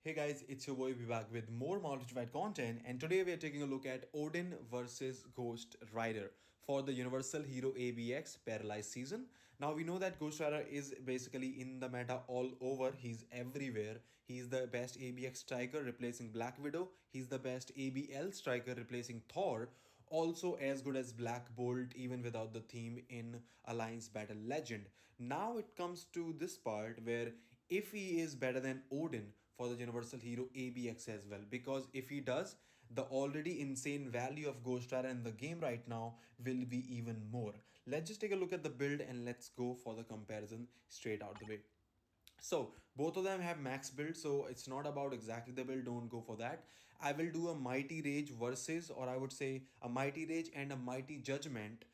Hey guys, it's your boy back with more Multiplied content, and today we are taking a look at Odin versus Ghost Rider for the Universal Hero ABX Paralyzed season. Now we know that Ghost Rider is basically in the meta all over. He's everywhere. He's the best ABX striker replacing Black Widow. He's the best ABL striker replacing Thor. Also as good as Black Bolt even without the theme in Alliance Battle Legend. Now it comes to this part where if he is better than Odin for the Universal Hero ABX as well, because if he does, the already insane value of Ghost Rider in the game right now will be even more. Let's just take a look at the build and let's go for the comparison straight out the way. So both of them have max build, so it's not about exactly the build, don't go for that. I will do a Mighty Rage versus, or I would say a Mighty Rage and a Mighty Judgment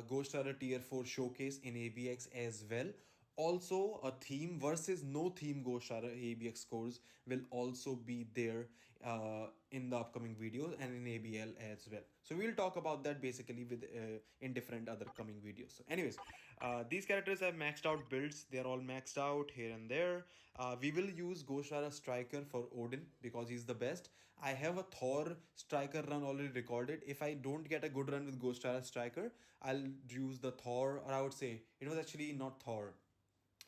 Ghost Rider tier 4 showcase in ABX as well. Also, a theme versus no theme Ghost Rider ABX scores will also be there in the upcoming videos and in ABL as well. So we'll talk about that basically with in different other coming videos. So anyways, these characters have maxed out builds. They are all maxed out here and there. We will use Ghost Rider Striker for Odin because he's the best. I have a Thor Striker run already recorded. If I don't get a good run with Ghost Rider Striker, I'll use the Thor, or I would say it was actually not Thor,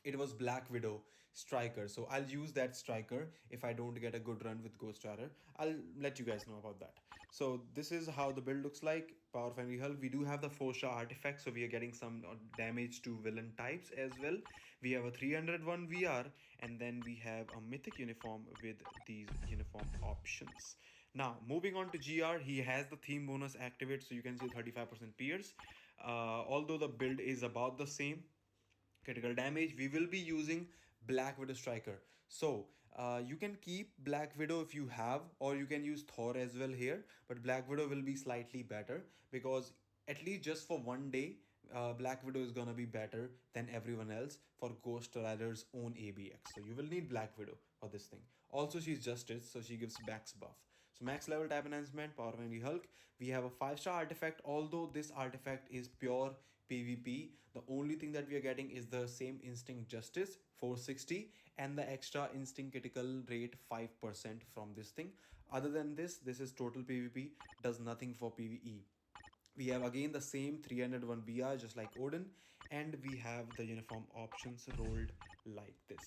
it was Black Widow striker. So I'll use that striker if I don't get a good run with Ghost Rider. I'll let you guys know about that. So this is how the build looks like. Power Family Hull. We do have the 4-star artifact, so we are getting some damage to villain types as well. We have a 301 VR, and then we have a mythic uniform with these uniform options. Now moving on to GR, he has the theme bonus activate, so you can see 35% pierce. Although the build is about the same, critical damage, we will be using Black Widow striker. So you can keep Black Widow if you have, or you can use Thor as well here, but Black Widow will be slightly better because at least just for one day, Black Widow is gonna be better than everyone else for Ghost Rider's own ABX. So you will need Black Widow for this thing. Also, she's justice, so she gives max buff. So max level type enhancement, Power Vanity Hulk. We have a 5-star artifact. Although this artifact is pure PvP, the only thing that we are getting is the same instinct justice 460 and the extra instinct critical rate 5% from this thing. Other than this is total PvP, does nothing for PvE. We have again the same 301 BR just like Odin, and we have the uniform options rolled like this.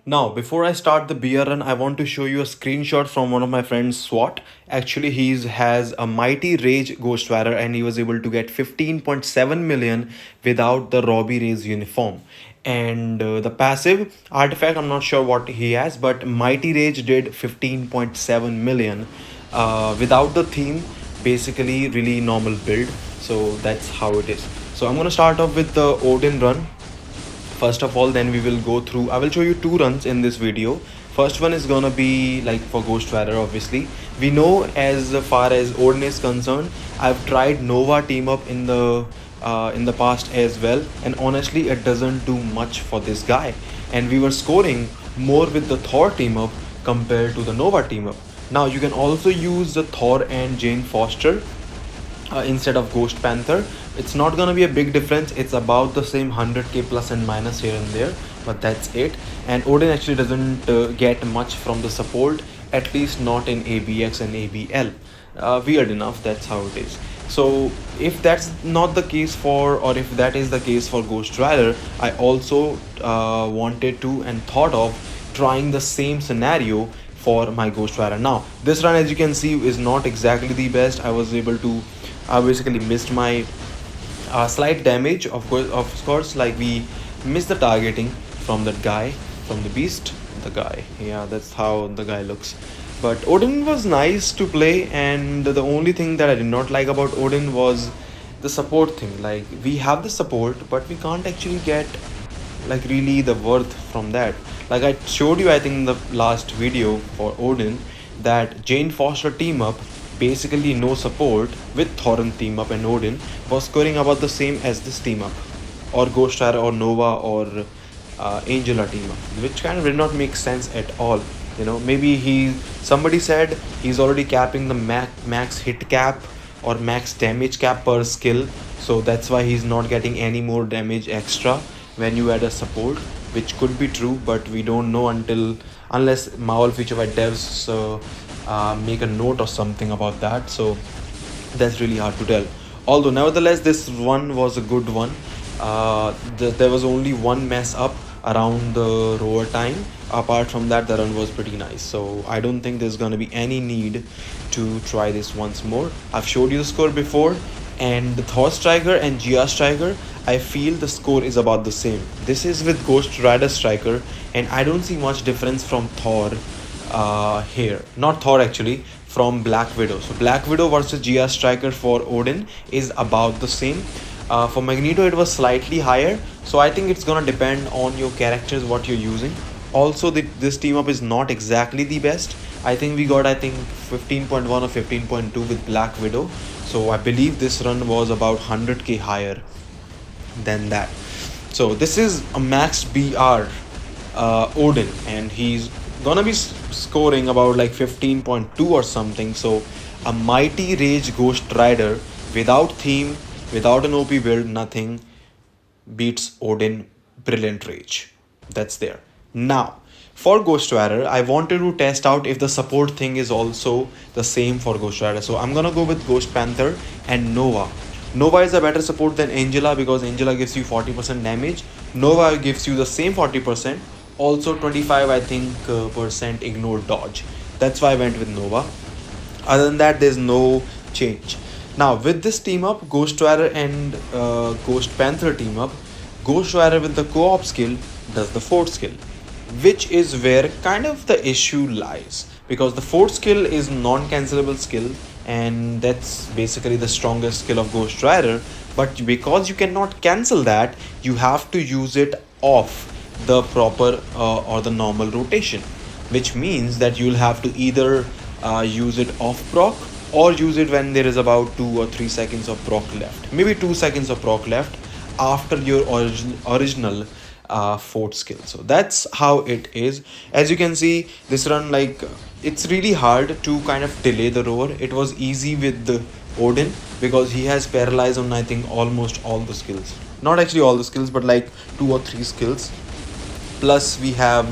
Now, before I start the beer run, I want to show you a screenshot from one of my friends, SWAT. Actually, he has a Mighty Rage Ghost Rider and he was able to get 15.7 million without the Robbie Ray's uniform. And the passive artifact, I'm not sure what he has, but Mighty Rage did 15.7 million without the theme, basically really normal build. So that's how it is. So I'm gonna start off with the Odin run first of all, then we will go through. I will show you two runs in this video. First one is gonna be like for Ghost Rider. Obviously we know as far as Odin is concerned, I've tried Nova team up in the past as well, and honestly it doesn't do much for this guy, and we were scoring more with the Thor team up compared to the Nova team up. Now you can also use the Thor and Jane Foster instead of Ghost Panther. It's not gonna be a big difference. It's about the same 100k plus and minus here and there, but that's it. And Odin actually doesn't get much from the support, at least not in ABX and ABL. Weird enough, that's how it is. So if that's not the case for, or if that is the case for Ghost Rider, I also wanted to and thought of trying the same scenario for my Ghost Rider. Now this run, as you can see, is not exactly the best. I basically missed my slight damage, of course, like we missed the targeting from that guy, from the beast, the guy. Yeah, that's how the guy looks. But Odin was nice to play, and the only thing that I did not like about Odin was the support thing. Like we have the support, but we can't actually get like really the worth from that. Like I showed you, I think in the last video for Odin, that Jane Foster team up, basically no support with Thorin team up and Odin, was scoring about the same as this team up, or Ghost Rider or Nova or Angela team up, which kind of did not make sense at all. You know, maybe somebody said he's already capping the max hit cap or max damage cap per skill, so that's why he's not getting any more damage extra when you add a support, which could be true, but we don't know until unless Marvel feature by devs make a note or something about that. So that's really hard to tell. Although, nevertheless, this one was a good one. There was only one mess up around the rover time. Apart from that, the run was pretty nice. So I don't think there's gonna be any need to try this once more. I've showed you the score before, and the Thor Striker and GR Striker, I feel the score is about the same. This is with Ghost Rider Striker, and I don't see much difference from Thor here. Not Thor actually, from Black Widow. So Black Widow versus GR Striker for Odin is about the same. For Magneto, it was slightly higher. So I think it's gonna depend on your characters, what you're using. Also, this team up is not exactly the best. I think we got 15.1 or 15.2 with Black Widow. So I believe this run was about 100k higher than that. So this is a max BR Odin, and he's gonna be scoring about like 15.2 or something. So a mighty rage Ghost Rider without theme, without an OP build, nothing beats Odin brilliant rage. That's there. Now for Ghost Rider, I wanted to test out if the support thing is also the same for Ghost Rider. So I'm gonna go with Ghost Panther and Nova. Nova is a better support than Angela because Angela gives you 40% damage. Nova gives you the same 40%. Also 25 I think percent ignore dodge. That's why I went with Nova. Other than that, there's no change. Now with this team up, Ghost Rider and Ghost Panther team up, Ghost Rider with the co-op skill does the fourth skill, which is where kind of the issue lies, because the fourth skill is non-cancelable skill, and that's basically the strongest skill of Ghost Rider. But because you cannot cancel that, you have to use it off the proper or the normal rotation, which means that you'll have to either use it off proc or use it when there is about 2 or 3 seconds of proc left, maybe 2 seconds of proc left after your original fourth skill. So that's how it is. As you can see, this run, like, it's really hard to kind of delay the roar. It was easy with the Odin because he has paralyzed on I think almost all the skills, not actually all the skills, but like 2 or 3 skills. Plus we have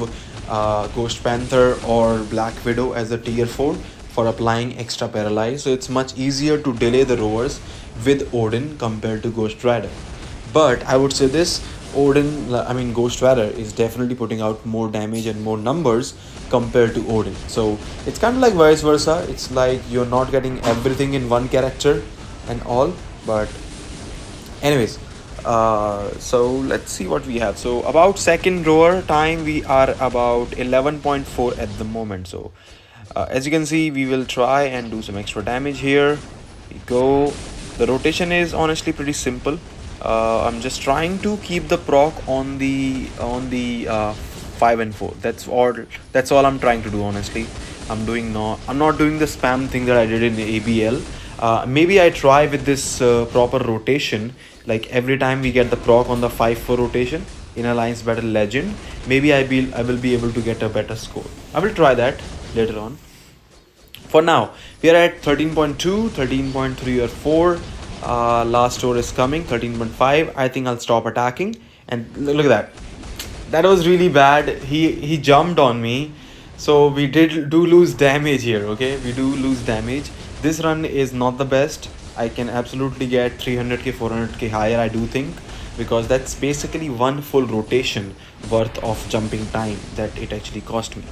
Ghost Panther or Black Widow as a tier 4 for applying extra paralyze. So it's much easier to delay the roars with Odin compared to Ghost Rider. But I would say this, Ghost Rider is definitely putting out more damage and more numbers compared to Odin. So it's kind of like vice versa. It's like you're not getting everything in one character and all. But anyways, so let's see what we have. So about second roar time, we are about 11.4 at the moment. So as you can see, we will try and do some extra damage here. We go. The rotation is honestly pretty simple. I'm just trying to keep the proc on the 5 and 4. That's all I'm trying to do, honestly. I'm not doing the spam thing that I did in the ABL. Maybe I try with this proper rotation, like every time we get the proc on the 5-4 rotation in Alliance Battle Legend, maybe I will be able to get a better score. I will try that later on. For now, we are at 13.2, 13.3 or 4. Last roar is coming, 13.5. I think I'll stop attacking. And look at that. That was really bad. He jumped on me. So we do lose damage here, okay? We do lose damage. This run is not the best. I can absolutely get 300k, 400k higher, I do think. Because that's basically one full rotation worth of jumping time that it actually cost me.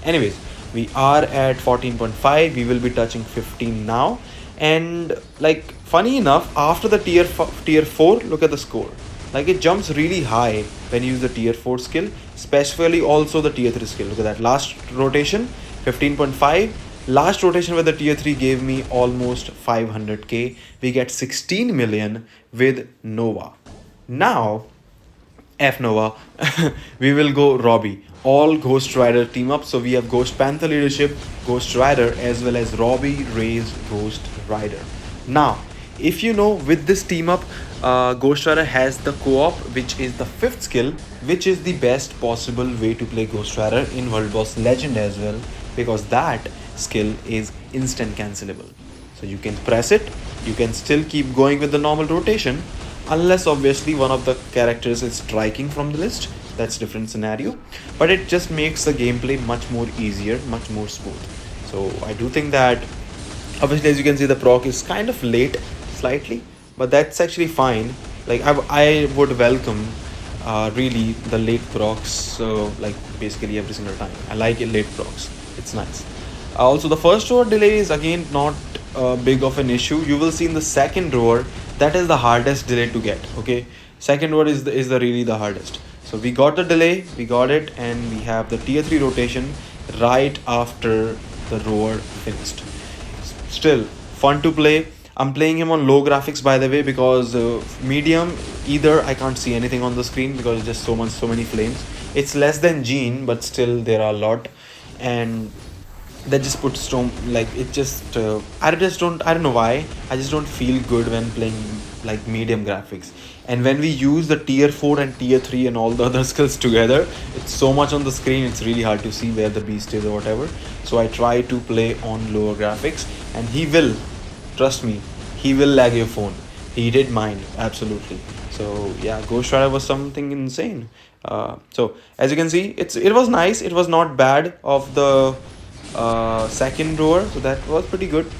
Anyways, we are at 14.5. We will be touching 15 now. And like, funny enough, after the tier 4, look at the score. Like, it jumps really high when you use the tier 4 skill, especially also the tier 3 skill. Look at that last rotation, 15.5. Last rotation with the tier 3 gave me almost 500k. We get 16 million with Nova. Now F Nova, we will go Robbie. All Ghost Rider team up. So we have Ghost Panther leadership, Ghost Rider, as well as Robbie Ray's Ghost Rider. Now, if you know, with this team up, Ghost Rider has the co-op, which is the 5th skill, which is the best possible way to play Ghost Rider in World Boss Legend as well, because that skill is instant cancelable. So you can press it, you can still keep going with the normal rotation, unless obviously one of the characters is striking from the list, that's different scenario, but it just makes the gameplay much more easier, much more smooth. So I do think that, obviously, as you can see, the proc is kind of late slightly, but that's actually fine. Like I would welcome really the late procs, like basically every single time. I like it late procs, it's nice. Also, the first rower delay is again not big of an issue. You will see in the second rower, that is the hardest delay to get. Okay, second rower is the really the hardest. So we got the delay, we got it, and we have the tier 3 rotation right after the rower finished. Still fun to play. I'm playing him on low graphics, by the way, because medium, either I can't see anything on the screen because it's just so many flames. It's less than Gene, but still there are a lot, and that just puts storm, like it just I don't know why, I just don't feel good when playing like medium graphics. And when we use the tier 4 and tier 3 and all the other skills together, it's so much on the screen, it's really hard to see where the beast is or whatever. So I try to play on lower graphics, and he will, trust me, he will lag your phone. He did mine, absolutely. So yeah, Ghost Rider was something insane. So as you can see, it was nice, it was not bad of the second rower, so that was pretty good.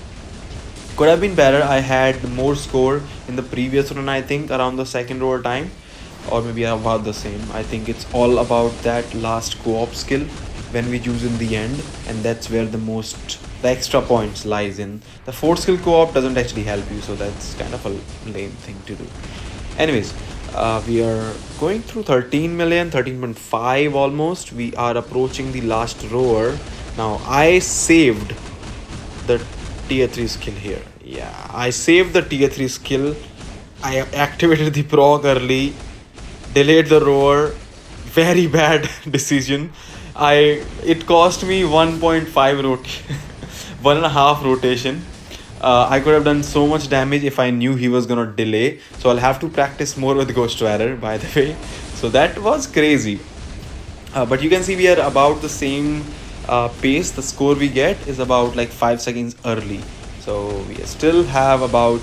Could have been better. I had more score in the previous run, I think, around the second rower time, or maybe about the same. I think it's all about that last co-op skill when we use in the end, and that's where the extra points lies in. The fourth skill co-op doesn't actually help you, so that's kind of a lame thing to do. Anyways, we are going through 13 million, 13.5 almost. We are approaching the last rower. Now I saved the tier 3 skill here. Yeah, I saved the tier 3 skill. I activated the proc early, delayed the rower. Very bad decision. It cost me 1.5 one and a half rotation. I could have done so much damage if I knew he was gonna delay. So I'll have to practice more with Ghost Rider, by the way. So that was crazy. But you can see we are about the same pace. The score we get is about like 5 seconds early. So we still have about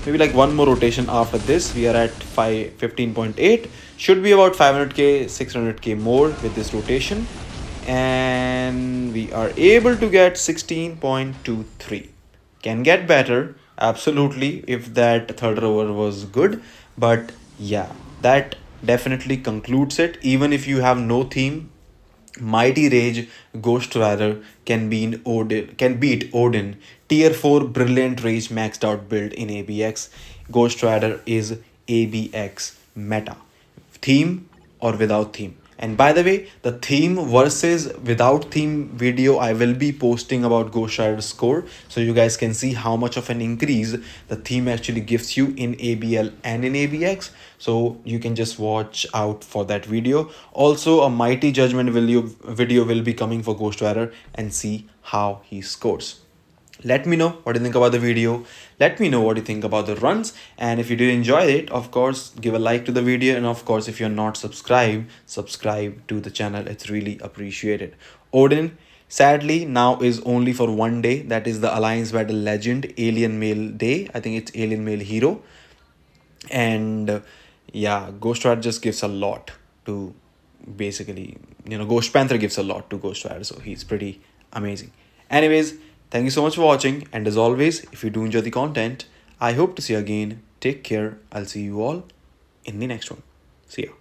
maybe like one more rotation after this. We are at 15.8. Should be about 500k, 600k more with this rotation. And we are able to get 16.23. Can get better, absolutely, if that third rower was good. But yeah, that definitely concludes it. Even if you have no theme, Mighty Rage Ghost Rider can beat Odin. Tier 4 Brilliant Rage maxed out build in ABX. Ghost Rider is ABX meta. Theme or without theme. And by the way, the theme versus without theme video I will be posting about Ghost Rider's score, so you guys can see how much of an increase the theme actually gives you in ABL and in ABX. So you can just watch out for that video. Also, a mighty judgment video will be coming for Ghost Rider, and see how he scores. Let me know what you think about the video. Let me know what you think about the runs, and if you did enjoy it, of course, give a like to the video, and of course, if you're not subscribed, subscribe to the channel. It's really appreciated. Odin sadly now is only for one day. That is the Alliance Battle Legend Alien Male Day. I think it's Alien Male Hero. And yeah, Ghost Rider just gives a lot to, basically, Ghost Panther gives a lot to Ghost Rider, so he's pretty amazing. Anyways, thank you so much for watching, and as always, if you do enjoy the content, I hope to see you again. Take care. I'll see you all in the next one. See ya.